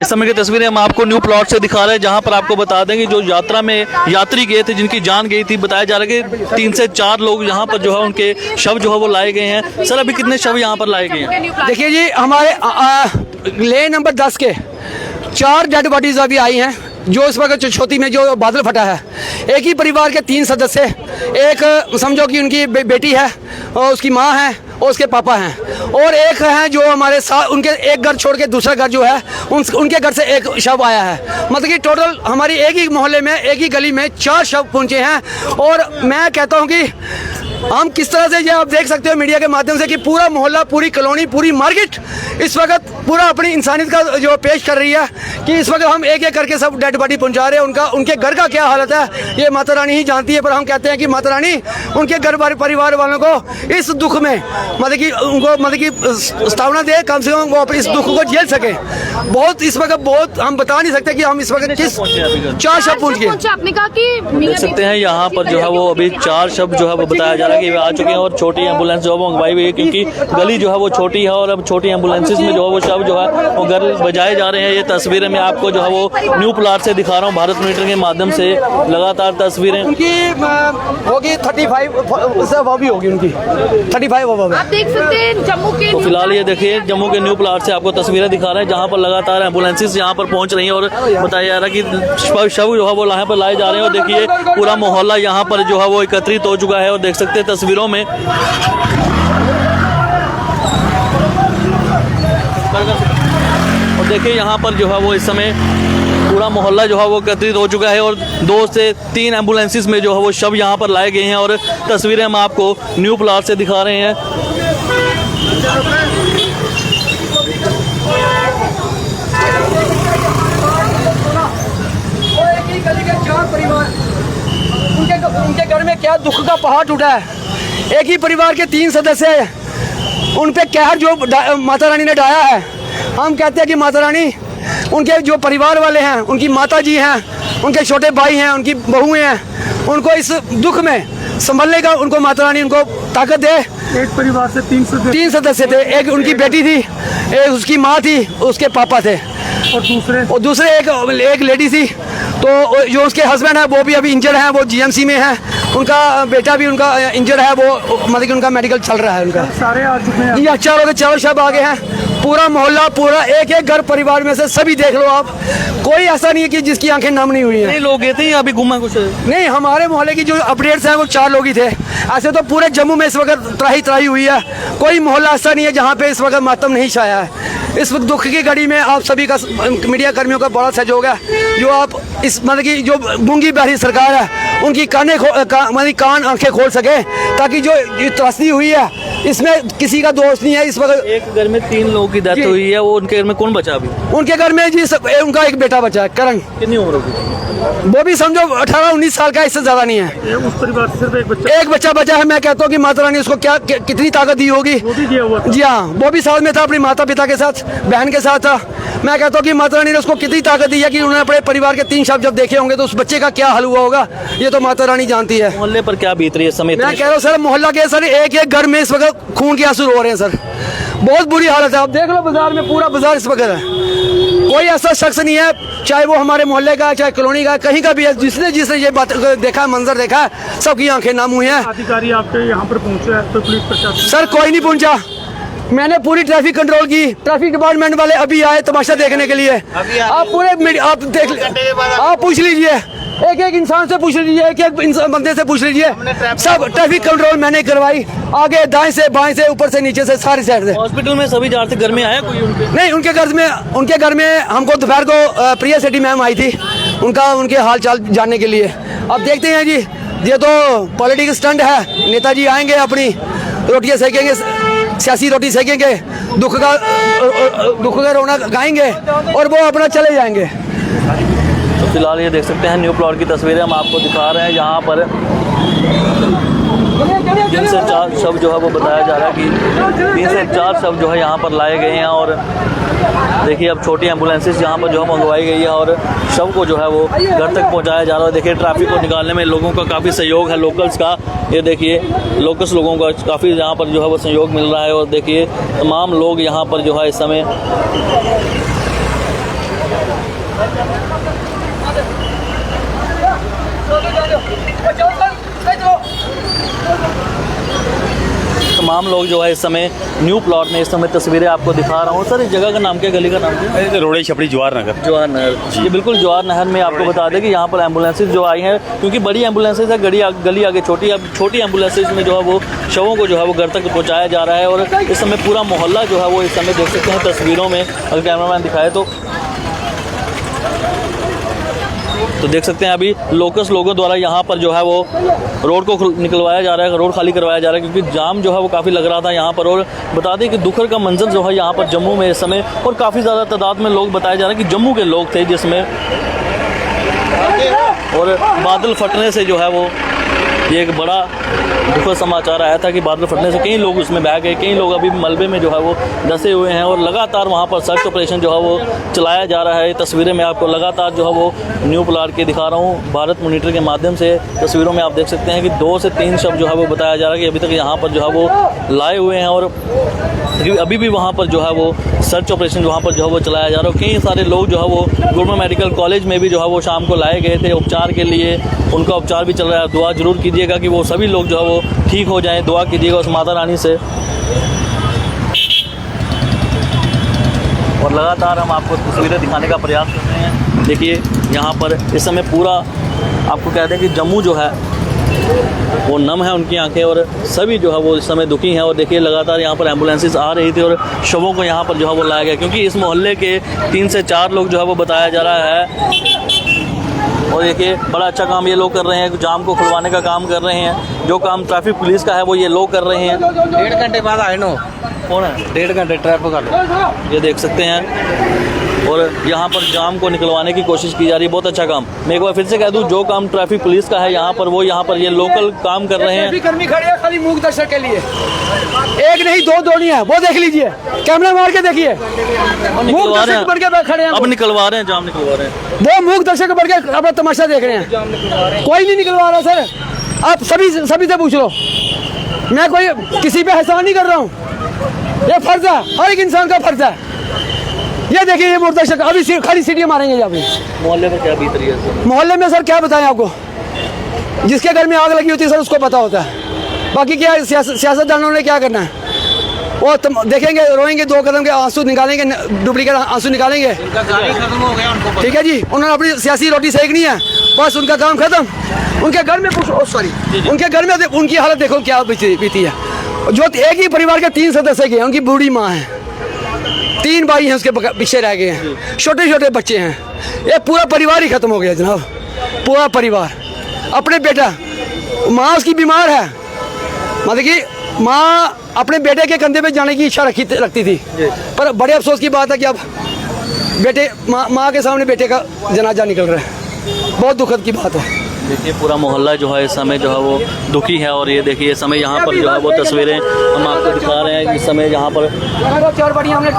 इस समय की तस्वीरें हम आपको न्यू प्लॉट से दिखा रहे हैं, जहां पर आपको बता दें कि जो यात्रा में यात्री गए थे जिनकी जान गई थी, बताया जा रहा है कि 3 से 4 लोग यहां पर जो है उनके शव जो है वो लाए गए हैं। सर अभी कितने शव यहां पर लाए गए हैं? देखिए जी, हमारे लेन नंबर 10 के 4 डेड बॉडीज अभी आई हैं, जो इस वक्त छोटी में जो बादल फटा है। एक ही परिवार के 3 सदस्य, एक समझो कि उनकी बेटी है और उसकी माँ है और उसके पापा हैं, और एक हैं जो हमारे साथ उनके एक घर छोड़ के दूसरा घर जो है उनके घर से एक शव आया है। मतलब कि टोटल हमारी एक ही मोहल्ले में, एक ही गली में 4 शव पहुंचे हैं। और मैं कहता हूं कि हम किस तरह से, ये आप देख सकते हो मीडिया के माध्यम से, कि पूरा मोहल्ला, पूरी कॉलोनी, पूरी मार्केट इस वक्त पूरा अपनी इंसानियत का जो पेश कर रही है कि इस वक्त हम एक एक करके सब डेड बॉडी पहुंचा रहे हैं। उनके घर का क्या हालत है ये माता रानी ही जानती है, पर हम कहते हैं कि माता रानी उनके घर परिवार वालों को इस दुख में मतलब कि उनको मतलब कि स्थावना दे, कम से कम वो इस दुख को झेल सके। बहुत इस वक्त बहुत हम बता नहीं सकते कि हम इस वक्त किस 4 शव पहुंच गए। आपने कहा कि देख सकते हैं यहाँ पर जो है वो अभी 4 शव जो है वो बताया जा रहा है कि वे आ चुके हैं, और छोटी एम्बुलेंस जो है वो मंगवाई हुई है, क्योंकि गली जो है वो छोटी है और अब छोटी एम्बुलेंसेज में जो है वो शव जो है वो घर बजाए जा रहे हैं। ये तस्वीरें मैं आपको जो है वो न्यू प्लॉट से दिखा रहा हूँ, भारत मीटर के माध्यम से लगातार तस्वीरें। उनकी होगी 35 वो भी होगी उनकी 35 वो आप देख सकते हैं जम्मू के। तो फिलहाल ये देखिए जम्मू के न्यू प्लॉट से आपको तस्वीरें दिखा रहे हैं, जहाँ पर लगातार एम्बुलेंसेज यहाँ पर पहुँच रही हैं और बताया जा रहा है कि शव जो है वो यहाँ पर लाए जा रहे हैं। और देखिए पूरा मोहल्ला यहाँ पर जो है वो एकत्रित हो चुका है, और देख सकते हैं तस्वीरों में। और देखिए यहाँ पर जो है वो इस समय पूरा मोहल्ला जो है वो एकत्रित हो चुका है, और 2 से 3 एम्बुलेंसेस में जो है वो शव यहाँ पर लाए गए हैं, और तस्वीरें हम आपको न्यू प्लॉट से दिखा रहे हैं। उनके घर में क्या दुख का पहाड़ टूटा है। एक ही परिवार के 3 सदस्य हैं, उन पे कहर जो माता रानी ने डाया है। हम कहते हैं कि माता रानी उनके जो परिवार वाले हैं, उनकी माता जी हैं, उनके छोटे भाई हैं, उनकी बहुएं हैं, उनको इस दुख में संभलने का उनको माता रानी उनको ताकत दे। एक परिवार से 3 सदस्य थे, एक उनकी बेटी थी, एक उसकी माँ थी, उसके पापा थे, और दूसरे एक लेडी थी। तो जो उसके हस्बैंड है वो भी अभी इंजर्ड है, वो जीएमसी में है। उनका बेटा भी उनका इंजर्ड है, वो मतलब कि उनका मेडिकल चल रहा है उनका। सारे आ चुके हैं। ये 4 शव आ गए हैं। पूरा मोहल्ला, पूरा एक एक घर परिवार में से सभी देख लो आप, कोई ऐसा नहीं है कि जिसकी आंखें नम नहीं हुई हैं। लोग गए थे या अभी गुमा कुछ नहीं, हमारे मोहल्ले की जो अपडेट्स हैं वो 4 लोग ही थे। ऐसे तो पूरे जम्मू में इस वक्त त्राही हुई है, कोई मोहल्ला ऐसा नहीं है जहाँ पे इस वक्त मातम नहीं छाया है। इस दुख की घड़ी में आप सभी का, मीडिया कर्मियों का बड़ा सहयोग है, जो आप इस मतलब की जो गूंगी बहरी सरकार है उनकी कान आंखें खोल सके, ताकि जो त्रासदी हुई है इसमें किसी का दोष नहीं है। इस वक्त एक घर में 3 लोगों की डेथ हुई है, वो उनके घर में कौन बचा अभी? उनके घर में जी उनका एक बेटा बचा है, करण। कितनी उम्र होगी? वो भी समझो 18-19 साल का, इससे ज्यादा नहीं है। उस परिवार से सिर्फ एक बच्चा बचा है। मैं कहता हूँ कि माता रानी उसको कितनी ताकत दी होगी। जी हाँ, वो भी साथ में था, अपनी माता पिता के साथ, बहन के साथ था। मैं कहता हूँ कि माता रानी ने उसको कितनी ताकत दी है कि उन्होंने अपने परिवार के 3 शव जब देखे होंगे तो उस बच्चे का क्या हाल हुआ होगा, ये तो माता रानी जानती है। मोहल्ले पर क्या बीत रही है समय? मैं कह रहा हूँ सर, मोहल्ला के सर एक एक घर में इस वक्त खून के आंसू रो रहे हैं सर। बहुत बुरी हालत है। आप देख लो बाजार में, पूरा बाजार इस वक्त है। कोई ऐसा शख्स नहीं है, चाहे वो हमारे मोहल्ले का, चाहे कॉलोनी का, कहीं का भी है, जिसने ये बात देखा, मंजर देखा है, सबकी आंखें नम हुई हैं। अधिकारी आपके यहाँ पर पहुँचे हैं तो पुलिस प्रशासन? सर कोई नहीं पहुंचा। मैंने पूरी ट्रैफिक कंट्रोल की, ट्रैफिक डिपार्टमेंट वाले अभी आए तमाशा देखने के लिए। आप पूरे आप पूछ लीजिए, एक एक इंसान से पूछ लीजिए, एक एक बंदे से पूछ लीजिए, सब ट्रैफिक कंट्रोल मैंने करवाई, आगे दाएं से बाएं से ऊपर से नीचे से सारी साइड से। हॉस्पिटल में सभी जा रहे थे, घर में आया कोई उनके? नहीं, उनके घर में हमको दोपहर को प्रिया सेठी मैम आई थी, उनके हाल चाल जानने के लिए। अब देखते हैं जी, ये तो पॉलिटिकल स्टंट है। नेताजी आएंगे, अपनी रोटियां सेकेंगे, सियासी रोटी सेकेंगे, दुख का रोना गाएंगे और वो अपना चले जाएंगे। तो फिलहाल ये देख सकते हैं न्यू प्लॉट की तस्वीरें हम आपको दिखा रहे हैं, जहाँ पर 3 से 4 शव जो है वो बताया जा रहा है कि 3 से 4 शव जो है यहाँ पर लाए गए हैं। और देखिए अब छोटी एम्बुलेंसेस यहाँ पर जो है मंगवाई गई है और शव को जो है वो घर तक पहुँचाया जा रहा है। देखिए ट्रैफिक को निकालने में लोगों का काफ़ी सहयोग है, लोकल्स का। ये देखिए लोकल्स लोगों का काफ़ी यहाँ पर जो है वो सहयोग मिल रहा है। और देखिए तमाम लोग यहाँ पर जो है इस समय तमाम लोग जो है इस समय न्यू प्लॉट में इस समय तस्वीरें आपको दिखा रहा हूँ। सर इस जगह का नाम क्या, गली का नाम क्या? रोड़े छपड़ी जवाहर नगर। जवाहर नगर। ये बिल्कुल जवाहर नगर में आपको बता दें कि यहाँ पर एम्बुलेंसेज जो आई हैं, क्योंकि बड़ी एम्बुलेंसेज है, गली आगे छोटी, अब छोटी एम्बुलेंसेज में जो है वो शवों को जो है वो घर तक पहुँचाया जा रहा है। और इस समय पूरा मोहल्ला जो है वो इस समय देख सकते हैं तस्वीरों में, अगर कैमरामैन दिखाए तो देख सकते हैं अभी लोकस लोगों द्वारा यहाँ पर जो है वो रोड को निकलवाया जा रहा है, रोड खाली करवाया जा रहा है, क्योंकि जाम जो है वो काफ़ी लग रहा था यहाँ पर। और बता दें कि दुखर का मंजर जो है यहाँ पर जम्मू में इस समय, और काफ़ी ज़्यादा तादाद में लोग बताया जा रहा है कि जम्मू के लोग थे जिसमें, और बादल फटने से जो है वो ये एक बड़ा दुखद समाचार आया था कि बादल फटने से कई लोग उसमें बह गए, कई लोग अभी मलबे में जो है वो धंसे हुए हैं। और लगातार वहाँ पर सर्च ऑपरेशन जो है वो चलाया जा रहा है। तस्वीरें मैं आपको लगातार जो है वो न्यू प्लॉट के दिखा रहा हूँ भारत मॉनिटर के माध्यम से। तस्वीरों में आप देख सकते हैं कि 2 से 3 शव जो है वो बताया जा रहा है कि अभी तक यहाँ पर जो है वो लाए हुए हैं, और अभी भी वहाँ पर जो है वो सर्च ऑपरेशन वहाँ पर जो है वो चलाया जा रहा है। कई सारे लोग जो है वो गवर्नमेंट मेडिकल कॉलेज में भी जो है वो शाम को लाए गए थे उपचार के लिए, उनका उपचार भी चल रहा है। दुआ जरूर कीजिएगा कि वो सभी लोग जो है वो ठीक हो जाएं, दुआ कीजिएगा उस माता रानी से। और लगातार हम आपको तस्वीरें दिखाने का प्रयास कर रहे हैं। देखिए यहाँ पर इस समय पूरा आपको कहते हैं कि जम्मू जो है वो नम है उनकी आंखें, और सभी जो है वो इस समय दुखी हैं। और देखिए लगातार यहाँ पर एम्बुलेंसेस आ रही थी और शवों को यहाँ पर जो है वो लाया गया, क्योंकि इस मोहल्ले के 3 से 4 लोग जो है वो बताया जा रहा है। और देखिए बड़ा अच्छा काम ये लोग कर रहे हैं, जाम को खुलवाने का काम कर रहे हैं। जो काम ट्रैफिक पुलिस का है वो ये लोग कर रहे हैं। 1.5 घंटे बाद आए नो कौन है? 1.5 घंटे ट्रैफिक का, ये देख सकते हैं। और यहाँ पर जाम को निकलवाने की कोशिश की जा रही है, बहुत अच्छा काम। मैं एक बार फिर से कह दूँ, जो काम ट्रैफिक पुलिस का है यहाँ पर ये लोकल काम कर रहे हैं। कर्मी खड़े हैं खाली मूक दर्शक के लिए, एक नहीं 2 नहीं है, वो देख लीजिए, कैमरा मार के देखिए, मूक दर्शक बन के खड़े हैं। अब निकलवा रहे हैं, जाम निकलवा रहे हैं, वो मूक दर्शक बन के अपना तमाशा देख रहे हैं। कोई नहीं निकलवा रहा सर, आप सभी से पूछ लो, मैं कोई किसी पे एहसान नहीं कर रहा हूँ, ये फर्ज है, हर एक इंसान का फर्ज है। ये देखिए ये मुर्दशक अभी खाली सीटियाँ मारेंगे यहाँ पे। मोहल्ले में क्या बीत रही है? मोहल्ले में सर क्या बताएं आपको, जिसके घर में आग लगी होती है सर उसको पता होता है। बाकी क्या सियासतदानों ने क्या करना है, वो देखेंगे, रोएंगे, 2 कदम के आंसू निकालेंगे, डुप्लीकेट आंसू निकालेंगे, ठीक है जी। उन्होंने अपनी सियासी रोटी सेकनी है, बस उनका काम खत्म। उनके घर में उनके घर में उनकी हालत देखो क्या बीती है। जो एक ही परिवार के 3 सदस्य हैं, उनकी बूढ़ी माँ है, 3 भाई हैं उसके पीछे रह गए हैं, छोटे छोटे बच्चे हैं, ये पूरा परिवार ही खत्म हो गया जनाब, पूरा परिवार। अपने बेटा, माँ उसकी बीमार है, मतलब कि माँ अपने बेटे के कंधे पे जाने की इच्छा रखती थी, पर बड़े अफसोस की बात है कि अब बेटे माँ के सामने बेटे का जनाजा निकल रहा है, बहुत दुखद की बात है। देखिए पूरा मोहल्ला जो है इस समय जो है वो दुखी है। और ये देखिए इस समय यहाँ पर जो है वो तस्वीरें हम आपको दिखा रहे हैं। इस समय यहाँ पर 4 बड़ी हमने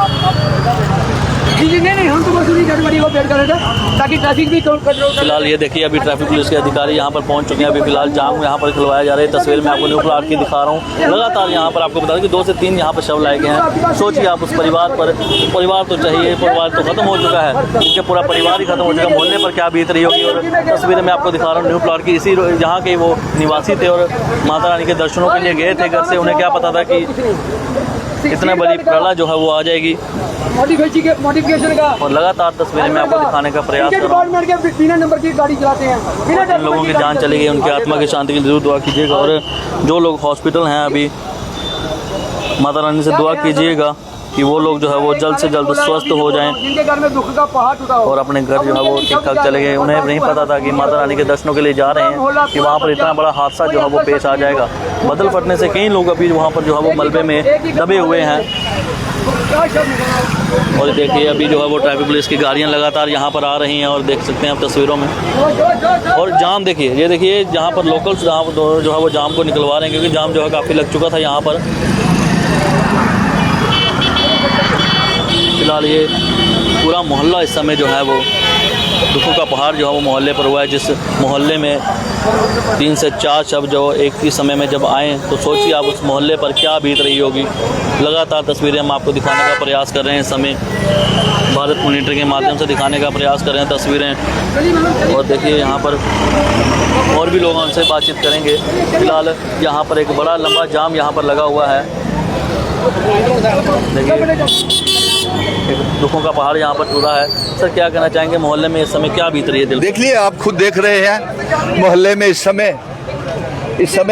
नहीं हम तो बस बड़ी को पेड़ कर रहे थे ताकि ट्रैफिक भी कंट्रोल। फिलहाल ये देखिए अभी ट्रैफिक पुलिस के अधिकारी यहाँ पर पहुँच चुके हैं। अभी फिलहाल जाम यहाँ पर खुलवाया जा रहा है। तस्वीर में आपको न्यू प्लॉट की दिखा रहा हूँ। लगातार यहाँ पर आपको बता दें कि 2 से 3 यहाँ पर शव लाए गए हैं। सोचिए आप उस परिवार पर, परिवार तो चाहिए, परिवार तो खत्म हो चुका है, उनके पूरा परिवार ही खत्म हो चुका है, मोहल्ले पर क्या बीत रही होगी। और तस्वीरें मैं आपको दिखा रहा हूँ न्यू प्लॉट की। इसी जहाँ के वो निवासी थे और माता रानी के दर्शनों के लिए गए थे घर से। उन्हें क्या पता था कि इतना बड़ी प्रलय जो है वो आ जाएगी। मॉडिफिकेशन का और लगातार तस्वीरें मैं आपको दिखाने का प्रयास कर रहा हूँ। के बिना नंबर की गाड़ी चलाते हैं, जिन लोगों की जान चली गई उनकी आत्मा की शांति के लिए जरूर दुआ कीजिएगा। और जो लोग हॉस्पिटल हैं अभी, माता रानी से दुआ कीजिएगा कि वो लोग जो है वो जल्द से जल्द स्वस्थ हो जाएं जिनके घर में दुख का पहाड़ टूटा हो और अपने घर जो है वो ठीक ठाक चले गए। उन्हें नहीं पता था कि माता रानी के दर्शनों के लिए जा रहे हैं कि वहाँ पर इतना बड़ा हादसा जो है वो पेश आ जाएगा। बादल फटने से कई लोग अभी वहाँ पर जो है वो मलबे में दबे हुए हैं। और देखिए अभी जो है वो ट्रैफिक पुलिस की गाड़ियाँ लगातार यहाँ पर आ रही हैं और देख सकते हैं आप तस्वीरों में। और जाम देखिए, ये देखिए जहाँ पर लोकल्स जो है वो जाम को निकलवा रहे हैं, क्योंकि जाम जो है काफ़ी लग चुका था यहाँ पर। फिलहाल ये पूरा मोहल्ला इस समय जो है वो दुखों का पहाड़ जो है वो मोहल्ले पर हुआ है। जिस मोहल्ले में 3 से 4 शव जो एक ही समय में जब आए तो सोचिए आप उस मोहल्ले पर क्या बीत रही होगी। लगातार तस्वीरें हम आपको दिखाने का प्रयास कर रहे हैं इस समय, भारत मॉनिटर के माध्यम से दिखाने का प्रयास कर रहे हैं तस्वीरें। और देखिए यहाँ पर और भी लोग उनसे बातचीत करेंगे। फिलहाल यहाँ पर एक बड़ा लंबा जाम यहाँ पर लगा हुआ है। देखिए दुखों का पहाड़ यहाँ पर टूटा है। सर क्या कहना चाहेंगे, मोहल्ले में इस समय क्या बीत रही है दिल? देख लिए, आप खुद देख रहे हैं मोहल्ले में इस समय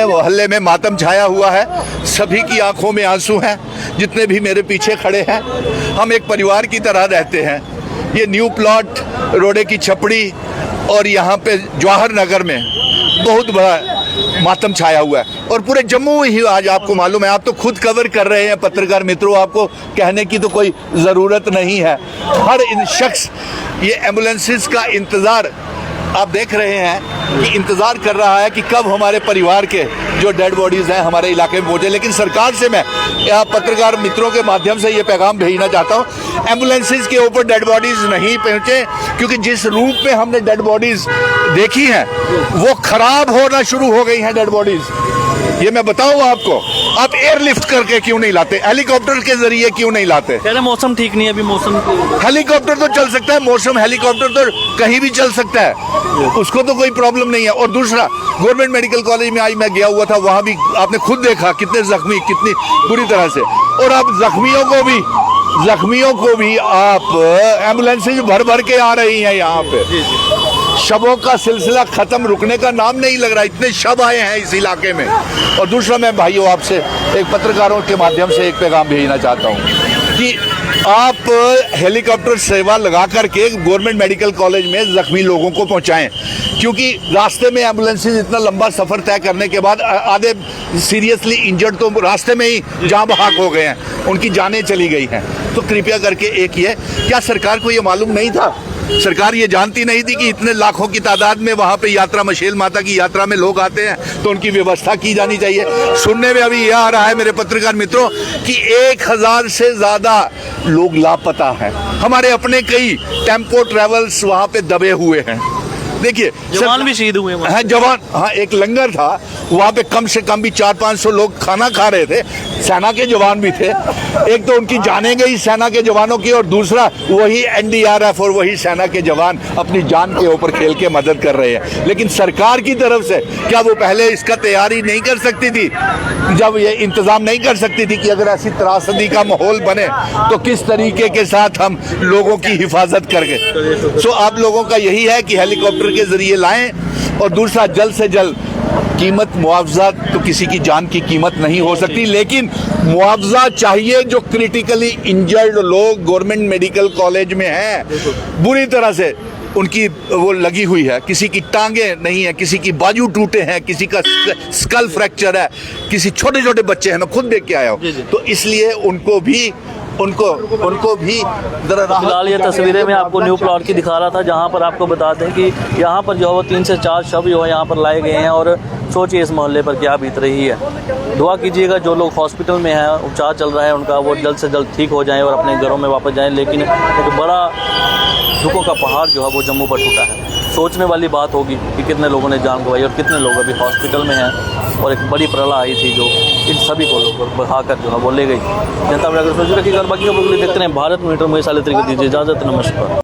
मोहल्ले में मातम छाया हुआ है। सभी की आंखों में आंसू हैं, जितने भी मेरे पीछे खड़े हैं। हम एक परिवार की तरह रहते हैं। ये न्यू प्लॉट, रोडे की छपड़ी और यहाँ पे जवाहर नगर में बहुत बड़ा मातम छाया हुआ है। और पूरे जम्मू ही आज आपको मालूम है, आप तो खुद कवर कर रहे हैं पत्रकार मित्रों, आपको कहने की तो कोई ज़रूरत नहीं है। हर शख्स ये एम्बुलेंसेस का इंतज़ार आप देख रहे हैं कि इंतज़ार कर रहा है कि कब हमारे परिवार के जो डेड बॉडीज़ हैं हमारे इलाके में पहुँचे। लेकिन सरकार से मैं पत्रकार मित्रों के माध्यम से ये पैगाम भेजना चाहता हूँ, एम्बुलेंसेस के ऊपर डेड बॉडीज़ नहीं पहुँचे, क्योंकि जिस रूप में हमने डेड बॉडीज़ देखी हैं वो ख़राब होना शुरू हो गई हैं डेड बॉडीज़। ये मैं बताऊँ आपको, आप एयरलिफ्ट करके क्यों नहीं लाते, हेलीकॉप्टर के जरिए क्यों नहीं लाते? कह रहे मौसम ठीक नहीं है अभी, मौसम हेलीकॉप्टर तो चल सकता है, मौसम हेलीकॉप्टर तो कहीं भी चल सकता है, उसको तो कोई प्रॉब्लम नहीं है। और दूसरा, गवर्नमेंट मेडिकल कॉलेज में आज मैं गया हुआ था, वहाँ भी आपने खुद देखा कितने जख्मी, कितनी बुरी तरह से। और अब जख्मियों को भी आप एम्बुलेंसेज भर भर के आ रही हैं यहाँ पे। शवों का सिलसिला खत्म, रुकने का नाम नहीं लग रहा, इतने शव आए हैं इस इलाके में। और दूसरा, मैं भाइयों आपसे एक पत्रकारों के माध्यम से एक पैगाम भेजना चाहता हूँ कि आप हेलीकॉप्टर सेवा लगा करके गवर्नमेंट मेडिकल कॉलेज में जख्मी लोगों को पहुंचाएं, क्योंकि रास्ते में एम्बुलेंसेज इतना लंबा सफ़र तय करने के बाद आधे सीरियसली इंजर्ड तो रास्ते में ही जाँ बहाक हो गए हैं, उनकी जानें चली गई हैं। तो कृपया करके एक ये, क्या सरकार को ये मालूम नहीं था? सरकार ये जानती नहीं थी कि इतने लाखों की तादाद में वहाँ पे यात्रा, मशेल माता की यात्रा में लोग आते हैं, तो उनकी व्यवस्था की जानी चाहिए। सुनने में अभी यह आ रहा है मेरे पत्रकार मित्रों कि 1000 से ज़्यादा लोग लापता हैं। हमारे अपने कई टेम्पो ट्रेवल्स वहाँ पे दबे हुए हैं। देखिए, जवान भी शहीद हुए हैं। जवान, हाँ, एक लंगर था वहाँ पे, कम से कम भी 400-500 लोग खाना खा रहे थे, सेना के जवान भी थे। एक तो उनकी जानें गई सेना के जवानों की, और दूसरा वही एनडीआरएफ और वही सेना के जवान अपनी जान के ऊपर खेल के मदद कर रहे हैं। लेकिन सरकार की तरफ से क्या वो पहले इसका तैयारी नहीं कर सकती थी? जब ये इंतजाम नहीं कर सकती थी कि अगर ऐसी त्रासदी का माहौल बने तो किस तरीके के साथ हम लोगों की हिफाजत करके। सो आप लोगों का यही है कि हेलीकॉप्टर के जरिए लाएं। और दूसरा, जल्द से जल्द कीमत, मुआवजा तो किसी की जान की कीमत नहीं हो सकती, लेकिन मुआवजा चाहिए जो क्रिटिकली इंजर्ड लोग गवर्नमेंट मेडिकल कॉलेज में हैं, बुरी तरह से उनकी वो लगी हुई है, किसी की टांगे नहीं है, किसी की बाजू टूटे हैं, किसी का स्कल फ्रैक्चर है, किसी छोटे छोटे बच्चे हैं, मैं खुद देख के आया हूँ। तो इसलिए उनको भी फिलहाल ये तस्वीरें मैं आपको न्यू प्लॉट की दिखा रहा था, जहाँ पर आपको बता दें कि यहाँ पर जो है वो 3 से 4 शव जो है यहाँ पर लाए गए हैं। और सोचिए इस मोहल्ले पर क्या बीत रही है। दुआ कीजिएगा जो लोग हॉस्पिटल में हैं, उपचार चल रहा है उनका, वो जल्द से जल्द ठीक हो जाएं और अपने घरों में वापस जाएं। लेकिन एक बड़ा दुखों का पहाड़ जो है वो जम्मू पर टूटा है। सोचने वाली बात होगी कि कितने लोगों ने जान गंवाई और कितने लोग अभी हॉस्पिटल में हैं। और एक बड़ी प्रलय आई थी जो इन सभी को लोग बहाकर जो है वो ले गई। जनता में अगर सोच रखिएगा और बाकी खबरों के लिए देखते हैं भारत मिनट में। साले तरीके दीजिए इजाज़त, नमस्कार।